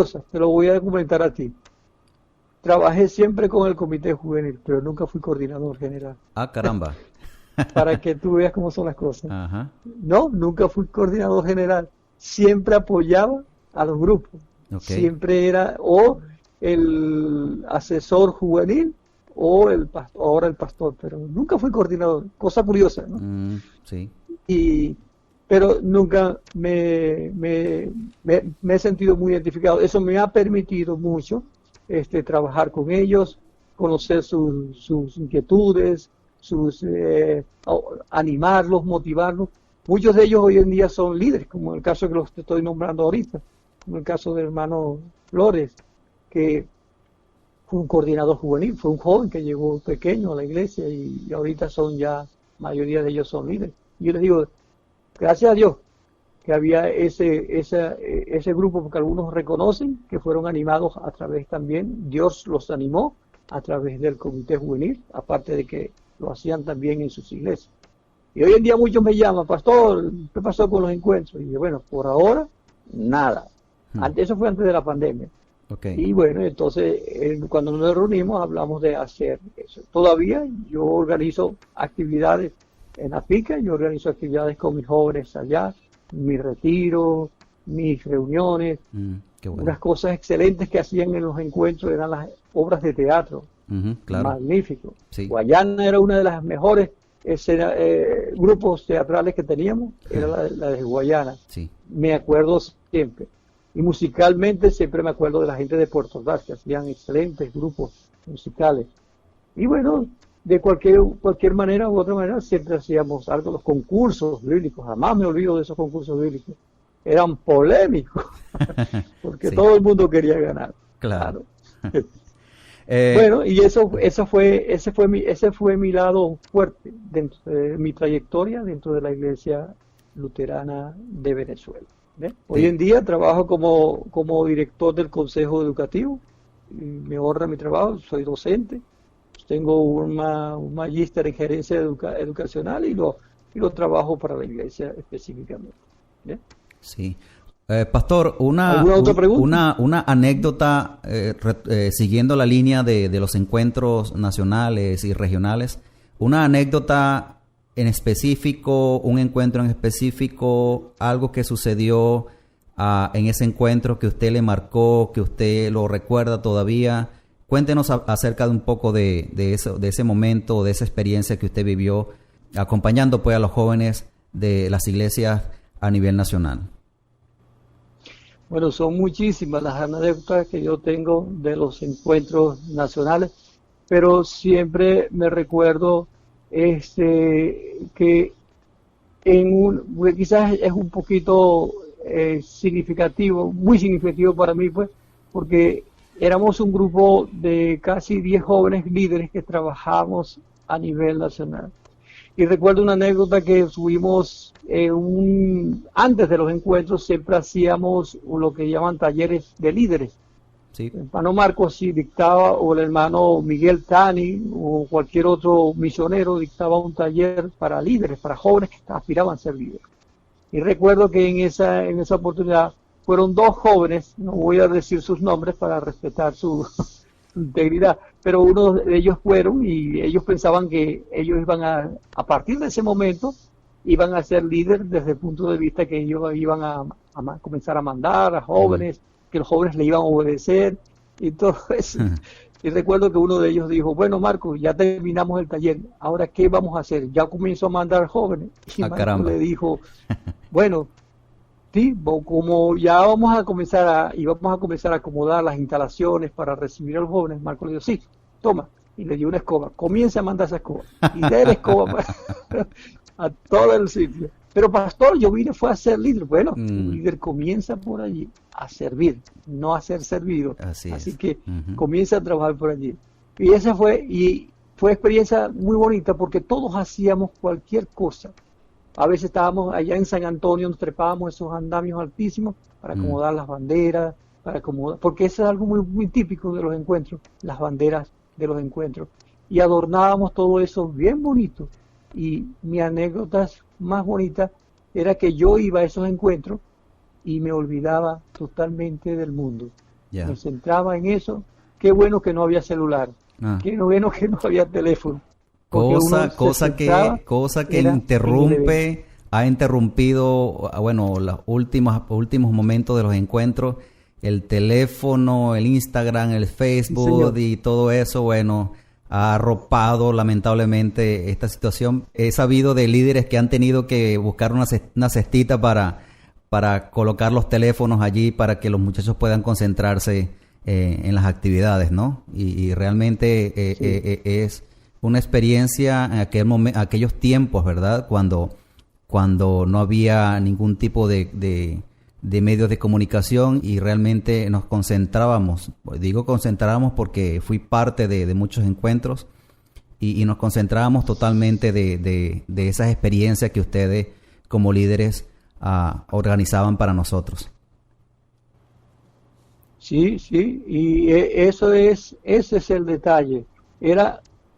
curiosa, te lo voy a comentar a ti. Trabajé siempre con el comité juvenil, pero nunca fui coordinador general. Ah, caramba. Para que tú veas cómo son las cosas. Ajá. No, nunca fui coordinador general. Siempre apoyaba a los grupos. Ok. Siempre era o el asesor juvenil o el pastor, ahora el pastor, pero nunca fui coordinador. Cosa curiosa, ¿no? Sí. Y, pero nunca me he sentido muy identificado. Eso me ha permitido mucho trabajar con ellos, conocer sus inquietudes, animarlos, motivarlos. Muchos de ellos hoy en día son líderes, como el caso que los estoy nombrando ahorita, como el caso del hermano Flores, que fue un coordinador juvenil, fue un joven que llegó pequeño a la iglesia y ahorita son ya, mayoría de ellos son líderes. Yo les digo, gracias a Dios que había ese grupo, porque algunos reconocen que fueron animados a través también, Dios los animó a través del comité juvenil, aparte de que lo hacían también en sus iglesias. Y hoy en día muchos me llaman, pastor, ¿qué pasó con los encuentros? Y yo, bueno, por ahora, nada. Eso fue antes de la pandemia. Okay. Y bueno, entonces cuando nos reunimos hablamos de hacer eso. Todavía yo organizo actividades en Apica, yo organizo actividades con mis jóvenes allá, mis retiros, mis reuniones, qué bueno. unas cosas excelentes que hacían en los encuentros eran las obras de teatro, claro. magnífico. Sí. Guayana era una de las mejores grupos teatrales que teníamos, era la de Guayana. Sí. Me acuerdo siempre. Y musicalmente siempre me acuerdo de la gente de Puerto Ordaz, que hacían excelentes grupos musicales. Y bueno, de cualquier manera u otra manera, siempre hacíamos algo, los concursos bíblicos. Jamás me olvido de esos concursos bíblicos. Eran polémicos, porque sí. todo el mundo quería ganar. Claro. Bueno, y ese fue mi lado fuerte dentro de mi trayectoria dentro de la Iglesia Luterana de Venezuela. Hoy en día trabajo como director del Consejo Educativo, y me honra mi trabajo, soy docente, tengo un magíster en gerencia educacional y lo trabajo para la iglesia específicamente. Sí. Pastor, ¿Alguna otra pregunta? una anécdota siguiendo la línea de los encuentros nacionales y regionales, una anécdota en específico, un encuentro en específico, algo que sucedió en ese encuentro que usted le marcó, que usted lo recuerda todavía. Cuéntenos acerca de un poco de ese momento, de esa experiencia que usted vivió acompañando pues a los jóvenes de las iglesias a nivel nacional. Bueno, son muchísimas las anécdotas que yo tengo de los encuentros nacionales, pero siempre me recuerdo que quizás es un poquito significativo, muy significativo para mí, pues, porque éramos un grupo de casi 10 jóvenes líderes que trabajamos a nivel nacional. Y recuerdo una anécdota que subimos antes de los encuentros, siempre hacíamos lo que llaman talleres de líderes. Sí. El hermano Marcos sí dictaba, o el hermano Miguel Tani, o cualquier otro misionero dictaba un taller para líderes, para jóvenes que aspiraban a ser líderes. Y recuerdo que en esa oportunidad fueron 2 jóvenes, no voy a decir sus nombres para respetar su integridad, pero uno de ellos fueron y ellos pensaban que ellos iban a partir de ese momento, iban a ser líderes desde el punto de vista que ellos iban a comenzar a mandar a jóvenes, que los jóvenes le iban a obedecer y todo eso. Y recuerdo que uno de ellos dijo, bueno, Marco, ya terminamos el taller, ahora ¿qué vamos a hacer? Ya comienzo a mandar jóvenes. Y Marco le dijo, bueno, sí, como ya vamos a comenzar a acomodar las instalaciones para recibir a los jóvenes, Marco le dijo, sí, toma, y le dio una escoba, comienza a mandar esa escoba, y de la escoba a todo el sitio. Pero pastor, yo fue a ser líder. Bueno, un líder comienza por allí a servir, no a ser servido. Así que comienza a trabajar por allí. Y esa fue experiencia muy bonita porque todos hacíamos cualquier cosa. A veces estábamos allá en San Antonio, nos trepábamos esos andamios altísimos para acomodar las banderas, porque eso es algo muy, muy típico de los encuentros, las banderas de los encuentros. Y adornábamos todo eso bien bonito. Y mi anécdota más bonita era que yo iba a esos encuentros y me olvidaba totalmente del mundo. Ya. Me centraba en eso. Qué bueno que no había celular, Ah. qué bueno que no había teléfono, porque uno se centraba Cosa que era en el evento. ha interrumpido, bueno, los últimos momentos de los encuentros, el teléfono, el Instagram, el Sí, Facebook señor. y todo eso, bueno, ha arropado lamentablemente esta situación. He sabido de líderes que han tenido que buscar una cestita para colocar los teléfonos allí para que los muchachos puedan concentrarse en las actividades, ¿no? Y realmente Sí, es una experiencia en aquellos tiempos, ¿verdad? Cuando no había ningún tipo de medios de comunicación y realmente nos concentrábamos. Digo concentrábamos porque fui parte de muchos encuentros y nos concentrábamos totalmente de esas experiencias que ustedes como líderes organizaban para nosotros. sí, sí, y ese es el detalle.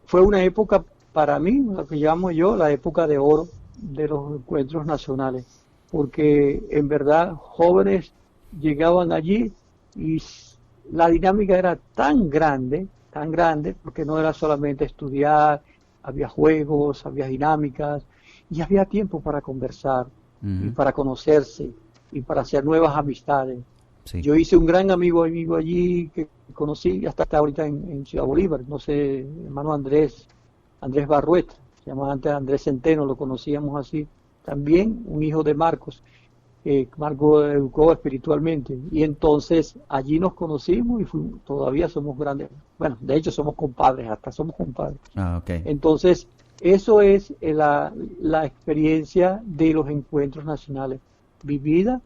Fue una época para mí, lo que llamo yo, la época de oro de los encuentros nacionales, porque en verdad jóvenes llegaban allí y la dinámica era tan grande, porque no era solamente estudiar, había juegos, había dinámicas y había tiempo para conversar y Ujú. para conocerse y para hacer nuevas amistades. Sí. Yo hice un gran amigo allí que conocí hasta ahorita en Ciudad Bolívar, no sé, hermano Andrés Barruet, se llamaba antes Andrés Centeno, lo conocíamos así. También un hijo de Marcos, Marcos educó espiritualmente. Y entonces allí nos conocimos y todavía somos grandes. Bueno, de hecho somos compadres, hasta somos compadres. Ah, ok. Entonces, eso es la experiencia de los encuentros nacionales vivida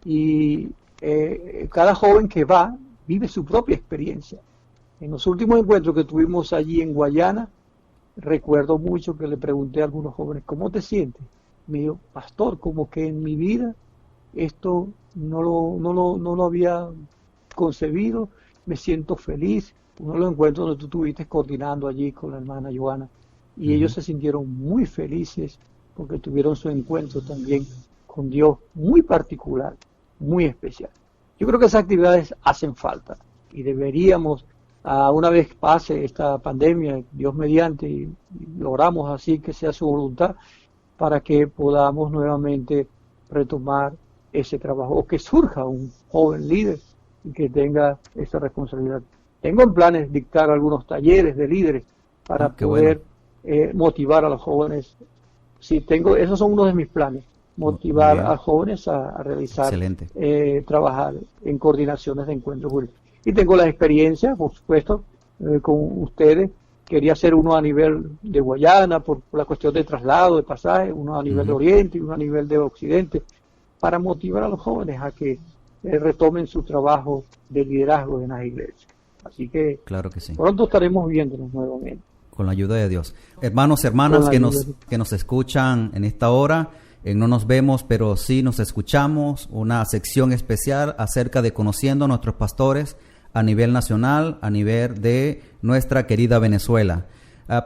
y cada joven que va vive su propia experiencia. En los últimos encuentros que tuvimos allí en Guayana, recuerdo mucho que le pregunté a algunos jóvenes, ¿cómo te sientes? Me dijo, pastor, como que en mi vida esto no lo había concebido, me siento feliz. Uno de los encuentros donde tú estuviste coordinando allí con la hermana Joana, y ellos Ujú. se sintieron muy felices porque tuvieron su encuentro también con Dios muy particular, muy especial. Yo creo que esas actividades hacen falta y deberíamos, una vez pase esta pandemia, Dios mediante, y logramos así que sea su voluntad, para que podamos nuevamente retomar ese trabajo o que surja un joven líder y que tenga esa responsabilidad. Tengo en planes dictar algunos talleres de líderes para Ah, qué bueno. poder motivar a los jóvenes. Sí, esos son uno de mis planes, Muy motivar a bien. jóvenes a realizar, Excelente. trabajar en coordinaciones de encuentros jurídicos. Y tengo la experiencia, por supuesto, con ustedes. Quería hacer uno a nivel de Guayana por la cuestión de traslado, de pasaje, uno a nivel de Ujú. Oriente y uno a nivel de Occidente, para motivar a los jóvenes a que retomen su trabajo de liderazgo en las iglesias. Así que Claro que sí. pronto estaremos viéndonos nuevamente, Con la ayuda de Dios. Hermanos, con hermanas la ayuda de que nos escuchan en esta hora, no nos vemos, pero sí nos escuchamos, una sección especial acerca de conociendo a nuestros pastores a nivel nacional, a nivel de nuestra querida Venezuela.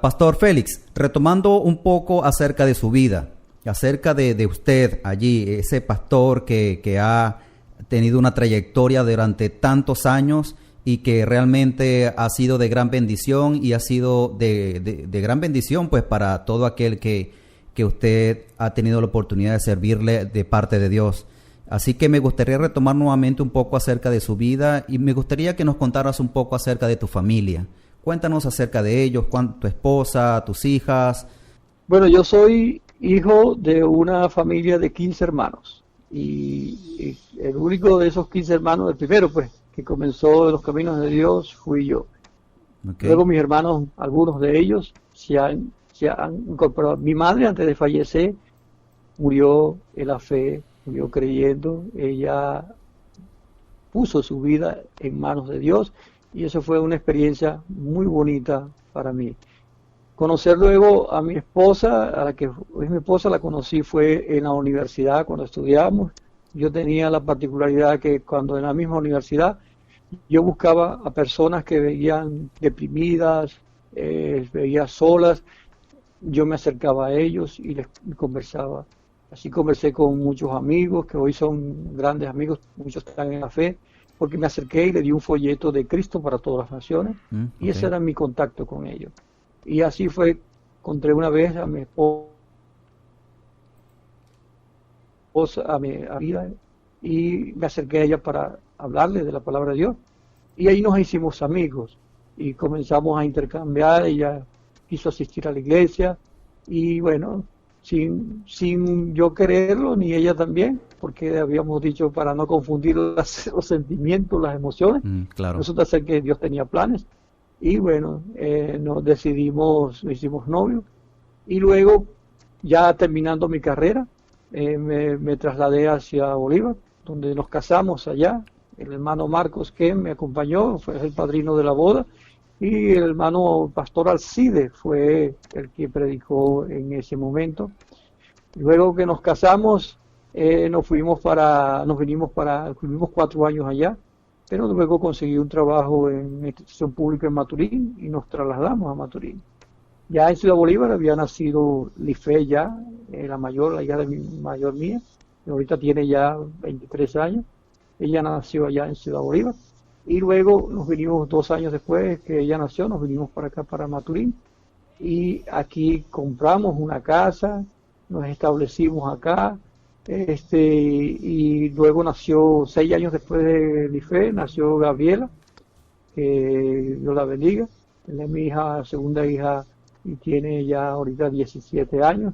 Pastor Félix, retomando un poco acerca de su vida, acerca de usted allí, ese pastor que ha tenido una trayectoria durante tantos años y que realmente ha sido de gran bendición y ha sido de gran bendición pues para todo aquel que usted ha tenido la oportunidad de servirle de parte de Dios. Así que me gustaría retomar nuevamente un poco acerca de su vida y me gustaría que nos contaras un poco acerca de tu familia. Cuéntanos acerca de ellos, tu esposa, tus hijas. Bueno, yo soy hijo de una familia de 15 hermanos y el único de esos 15 hermanos, el primero pues, que comenzó en los caminos de Dios fui yo. Okay. Luego mis hermanos, algunos de ellos, se han incorporado. Mi madre antes de fallecer murió en la fe, murió creyendo, ella puso su vida en manos de Dios y eso fue una experiencia muy bonita para mí. Conocer luego a mi esposa, a la que es mi esposa, la conocí fue en la universidad cuando estudiamos. Yo tenía la particularidad que cuando en la misma universidad yo buscaba a personas que veían deprimidas, veía solas, yo me acercaba a ellos y les conversaba. Así conversé con muchos amigos que hoy son grandes amigos, muchos están en la fe, porque me acerqué y le di un folleto de Cristo para todas las naciones, y ese era mi contacto con ellos. Y así fue, encontré una vez a mi esposa, a mi vida, y me acerqué a ella para hablarle de la palabra de Dios. Y ahí nos hicimos amigos y comenzamos a intercambiar. Ella quiso asistir a la iglesia y bueno, sin yo quererlo, ni ella también, porque habíamos dicho para no confundir los sentimientos, las emociones. Claro. Resulta ser que Dios tenía planes y bueno, nos hicimos novios, y luego, ya terminando mi carrera, me trasladé hacia Bolívar, donde nos casamos allá. El hermano Marcos, que me acompañó, fue el padrino de la boda, y el hermano pastor Alcide fue el que predicó en ese momento. Luego que nos casamos, vivimos 4 años allá, pero luego conseguí un trabajo en una institución pública en Maturín y nos trasladamos a Maturín. Ya en Ciudad Bolívar había nacido Life ya, la hija de mi mayor mía, que ahorita tiene ya 23 años. Ella nació allá en Ciudad Bolívar. Y luego nos vinimos 2 años después que ella nació, nos vinimos para acá, para Maturín. Y aquí compramos una casa, nos establecimos acá. Y luego nació, 6 años después de Life, nació Gabriela, que Dios la bendiga. Ella es mi hija, segunda hija, y tiene ya ahorita 17 años.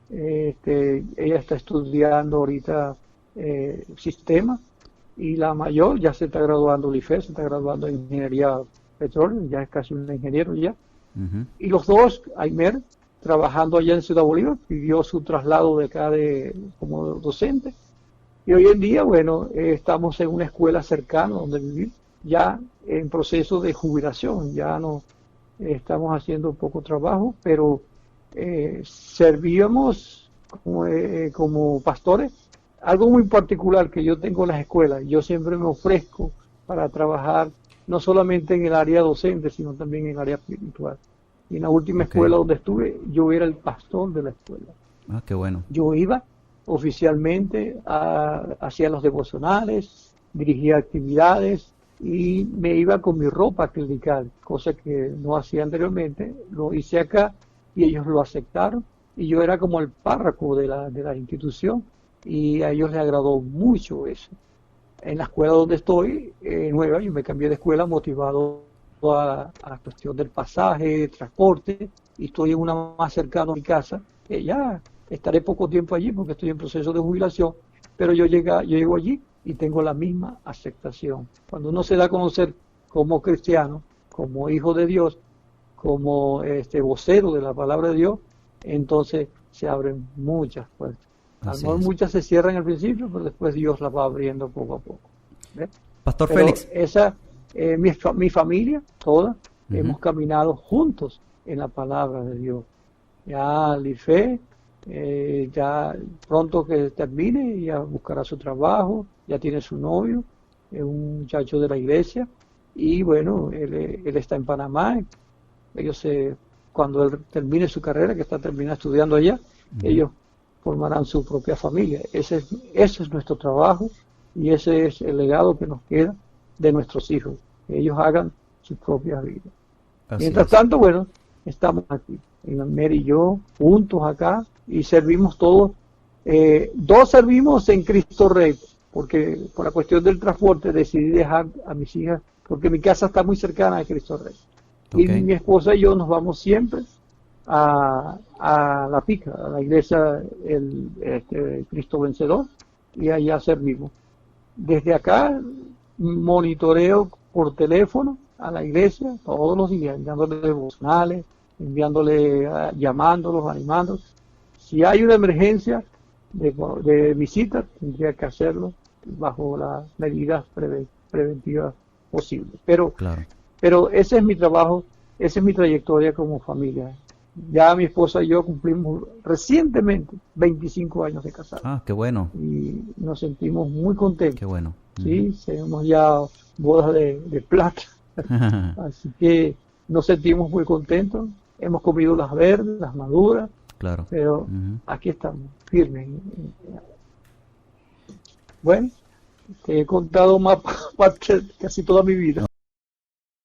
Ella está estudiando ahorita sistema, y la mayor ya se está graduando Life, se está graduando en ingeniería petróleo, ya es casi un ingeniero ya. Y los dos, Aymer, trabajando allá en Ciudad Bolívar, pidió su traslado de acá como docente, y hoy en día, bueno, estamos en una escuela cercana donde vivir, ya en proceso de jubilación, ya no estamos haciendo poco trabajo, pero servíamos como pastores. Algo muy particular que yo tengo en las escuelas, yo siempre me ofrezco para trabajar no solamente en el área docente, sino también en el área espiritual. Y en la última escuela donde estuve, yo era el pastor de la escuela. Ah, qué bueno. Yo iba oficialmente, hacía los devocionales, dirigía actividades, y me iba con mi ropa clerical, cosa que no hacía anteriormente. Lo hice acá y ellos lo aceptaron, y yo era como el párroco de la institución, y a ellos les agradó mucho eso. En la escuela donde estoy, nueva, yo me cambié de escuela motivado a la cuestión del pasaje, transporte, y estoy en una más cercana a mi casa, que ya estaré poco tiempo allí porque estoy en proceso de jubilación, pero yo llego allí y tengo la misma aceptación. Cuando uno se da a conocer como cristiano, como hijo de Dios, como vocero de la palabra de Dios, entonces se abren muchas puertas. A lo mejor muchas se cierran al principio, pero después Dios las va abriendo poco a poco. ¿Ves? Pastor Pero Félix. Mi familia, toda, hemos caminado juntos en la palabra de Dios. Ya Life, ya pronto que termine, ya buscará su trabajo, ya tiene su novio, es un muchacho de la iglesia, y bueno, él está en Panamá. Cuando él termine su carrera, que está terminando estudiando allá, ellos formarán su propia familia. Ese es nuestro trabajo, y ese es el legado que nos queda de nuestros hijos, que ellos hagan sus propias vidas. Mientras tanto, bueno, estamos aquí, Aymer y yo, juntos acá, y servimos todos. 2 servimos en Cristo Rey, porque por la cuestión del transporte decidí dejar a mis hijas, porque mi casa está muy cercana a Cristo Rey. Y mi esposa y yo nos vamos siempre a La Pica, a la iglesia Cristo Vencedor, y allá servimos. Desde acá monitoreo por teléfono a la iglesia todos los días, enviándole devocionales, llamándolos, animándolos. Si hay una emergencia de visita, tendría que hacerlo bajo las medidas preventivas posibles. Pero ese es mi trabajo, esa es mi trayectoria como familia. Ya mi esposa y yo cumplimos recientemente 25 años de casados. Ah, qué bueno. Y nos sentimos muy contentos. Qué bueno. Sí, tenemos ya bodas de plata. Así que nos sentimos muy contentos. Hemos comido las verdes, las maduras. Claro. Pero aquí estamos, firmes. Bueno, Te he contado más parte casi toda mi vida.